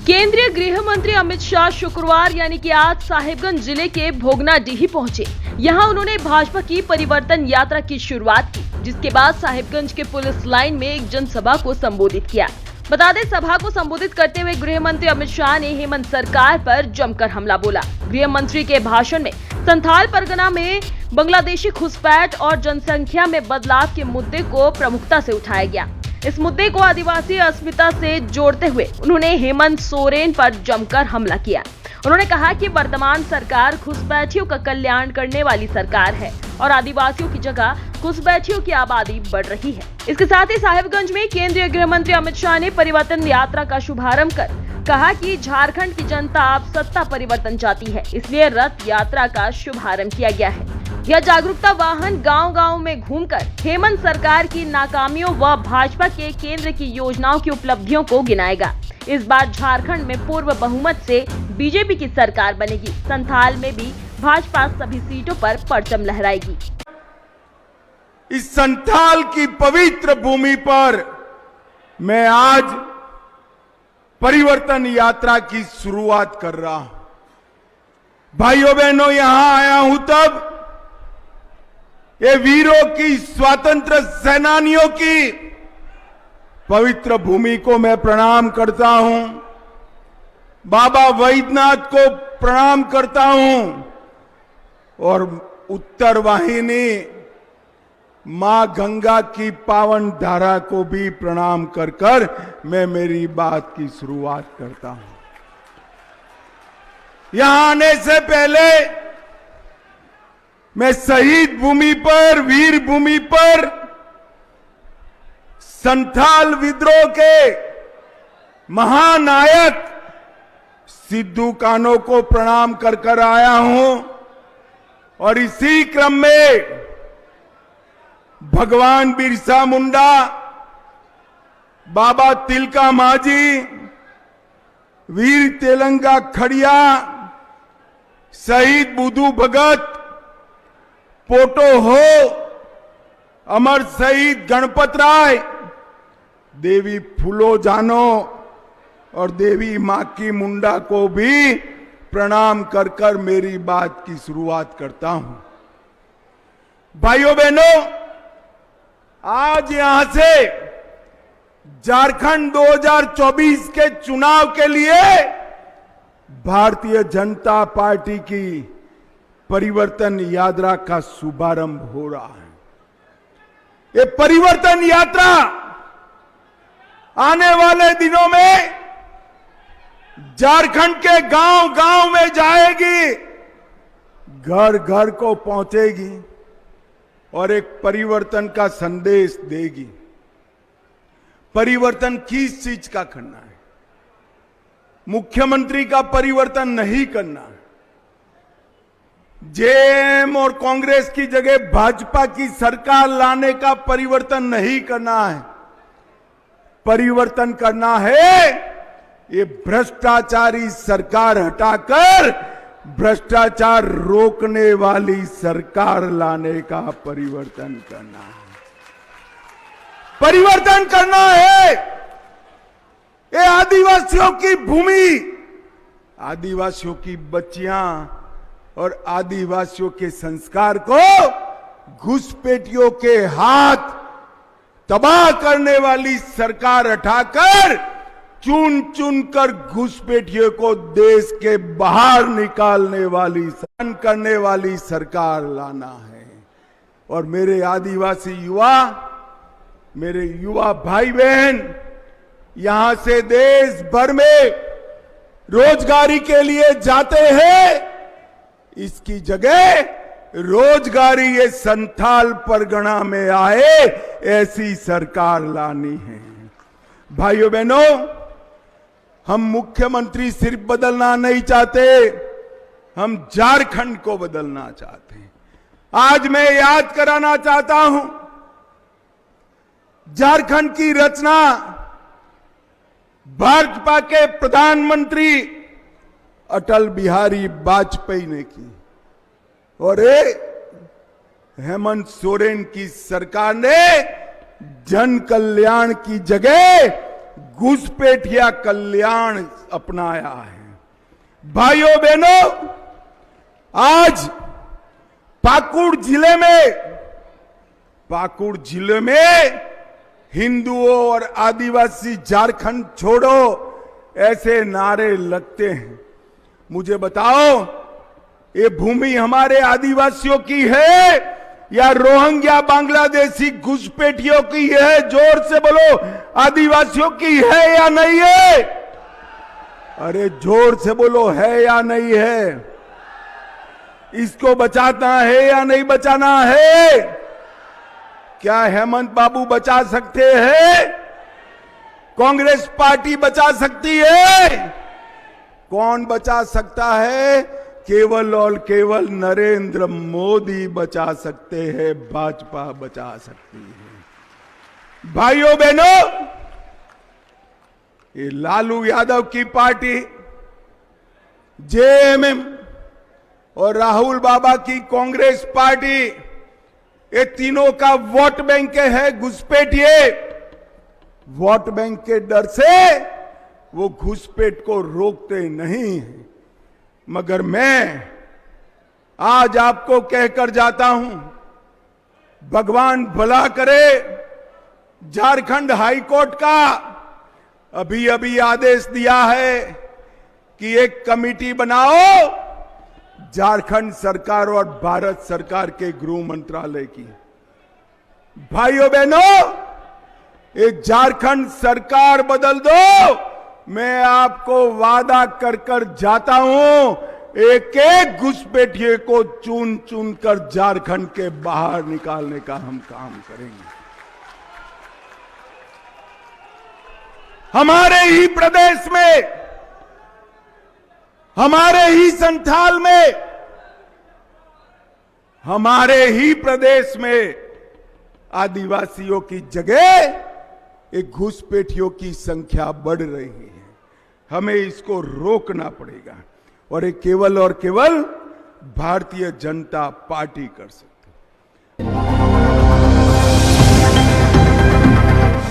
केंद्रीय गृह मंत्री अमित शाह शुक्रवार यानी कि आज साहिबगंज जिले के भोगनाडीही पहुंचे। यहां उन्होंने भाजपा की परिवर्तन यात्रा की शुरुआत की, जिसके बाद साहिबगंज के पुलिस लाइन में एक जनसभा को संबोधित किया। बता दें, सभा को संबोधित करते हुए गृह मंत्री अमित शाह ने हेमंत सरकार पर जमकर हमला बोला। गृह मंत्री के भाषण में संथाल परगना में बांग्लादेशी घुसपैठ और जनसंख्या में बदलाव के मुद्दे को प्रमुखता से उठाया गया। इस मुद्दे को आदिवासी अस्मिता से जोड़ते हुए उन्होंने हेमंत सोरेन पर जमकर हमला किया। उन्होंने कहा कि वर्तमान सरकार घुसपैठियों का कल्याण करने वाली सरकार है और आदिवासियों की जगह घुसपैठियों की आबादी बढ़ रही है। इसके साथ ही साहिबगंज में केंद्रीय गृह मंत्री अमित शाह ने परिवर्तन यात्रा का शुभारंभ कर कहा कि झारखंड की जनता अब सत्ता परिवर्तन चाहती है, इसलिए रथ यात्रा का शुभारंभ किया गया है। यह जागरूकता वाहन गांव-गांव में घूमकर हेमंत सरकार की नाकामियों व भाजपा के केंद्र की योजनाओं की उपलब्धियों को गिनाएगा। इस बार झारखंड में पूर्व बहुमत से बीजेपी की सरकार बनेगी। संथाल में भी भाजपा सभी सीटों पर परचम लहराएगी। इस संथाल की पवित्र भूमि पर मैं आज परिवर्तन यात्रा की शुरुआत कर रहा हूं। भाइयों बहनों, यहां आया हूं तब ये वीरों की, स्वातंत्र सेनानियों की पवित्र भूमि को मैं प्रणाम करता हूं। बाबा वैद्यनाथ को प्रणाम करता हूं और उत्तर वाहिनी मां गंगा की पावन धारा को भी प्रणाम कर कर मैं मेरी बात की शुरुआत करता हूं। यहां आने से पहले मैं शहीद भूमि पर, वीर भूमि पर संथाल विद्रोह के महानायक सिद्धू कान्हो को प्रणाम कर कर आया हूं और इसी क्रम में भगवान बिरसा मुंडा, बाबा तिलका माझी, वीर तेलंगा खड़िया, शहीद बुधू भगत, पोटो हो, अमर शहीद गणपत राय, देवी फूलो जानो और देवी माकी मुंडा को भी प्रणाम कर कर मेरी बात की शुरुआत करता हूं। भाइयों बहनों, आज यहां से झारखंड 2024 के चुनाव के लिए भारतीय जनता पार्टी की परिवर्तन यात्रा का शुभारंभ हो रहा है। ये परिवर्तन यात्रा आने वाले दिनों में झारखंड के गांव-गांव में जाएगी, घर घर को पहुंचेगी और एक परिवर्तन का संदेश देगी। परिवर्तन किस चीज का करना है? मुख्यमंत्री का परिवर्तन नहीं करना है। जेएम और कांग्रेस की जगह भाजपा की सरकार लाने का परिवर्तन नहीं करना है। परिवर्तन करना है ये भ्रष्टाचारी सरकार हटाकर भ्रष्टाचार रोकने वाली सरकार लाने का परिवर्तन करना है। परिवर्तन करना है ये आदिवासियों की भूमि, आदिवासियों की बच्चियां और आदिवासियों के संस्कार को घुसपैठियों के हाथ तबाह करने वाली सरकार हटाकर चुन चुन कर घुसपैठियों को देश के बाहर निकालने वाली, सहन करने वाली सरकार लाना है। और मेरे आदिवासी युवा, मेरे युवा भाई बहन यहां से देश भर में रोजगारी के लिए जाते हैं, इसकी जगह रोजगारी ये संथाल परगना में आए ऐसी सरकार लानी है। भाइयों बहनों, हम मुख्यमंत्री सिर्फ बदलना नहीं चाहते, हम झारखंड को बदलना चाहते हैं। आज मैं याद कराना चाहता हूं, झारखंड की रचना भाजपा के प्रधानमंत्री अटल बिहारी वाजपेयी ने की और हेमंत सोरेन की सरकार ने जन कल्याण की जगह घुसपैठिया कल्याण अपनाया है। भाइयों बहनों, आज पाकुड़ जिले में हिंदुओं और आदिवासी झारखंड छोड़ो ऐसे नारे लगते हैं। मुझे बताओ, ये भूमि हमारे आदिवासियों की है या रोहिंग्या बांग्लादेशी घुसपैठियों की है? जोर से बोलो, आदिवासियों की है या नहीं है? अरे जोर से बोलो, है या नहीं है? इसको बचाना है या नहीं बचाना है? क्या हेमंत बाबू बचा सकते हैं? कांग्रेस पार्टी बचा सकती है? कौन बचा सकता है? केवल और केवल नरेंद्र मोदी बचा सकते हैं, भाजपा बचा सकती है। भाइयों बहनों, ये लालू यादव की पार्टी, जेएमएम और राहुल बाबा की कांग्रेस पार्टी, ये तीनों का वोट बैंक है घुसपैठिए। वोट बैंक के डर से वो घुसपैठ को रोकते नहीं हैं। मगर मैं आज आपको कहकर जाता हूं, भगवान भला करे, झारखंड हाईकोर्ट का अभी अभी आदेश दिया है कि एक कमेटी बनाओ झारखंड सरकार और भारत सरकार के गृह मंत्रालय की। भाइयों बहनों, एक झारखंड सरकार बदल दो, मैं आपको वादा कर कर जाता हूं, एक एक घुसपैठिए को चुन चुन कर झारखंड के बाहर निकालने का हम काम करेंगे। हमारे ही प्रदेश में, हमारे ही संथाल में, हमारे ही प्रदेश में आदिवासियों की जगह एक घुसपैठियों की संख्या बढ़ रही है। हमें इसको रोकना पड़ेगा और ये केवल और केवल भारतीय जनता पार्टी कर सकती है।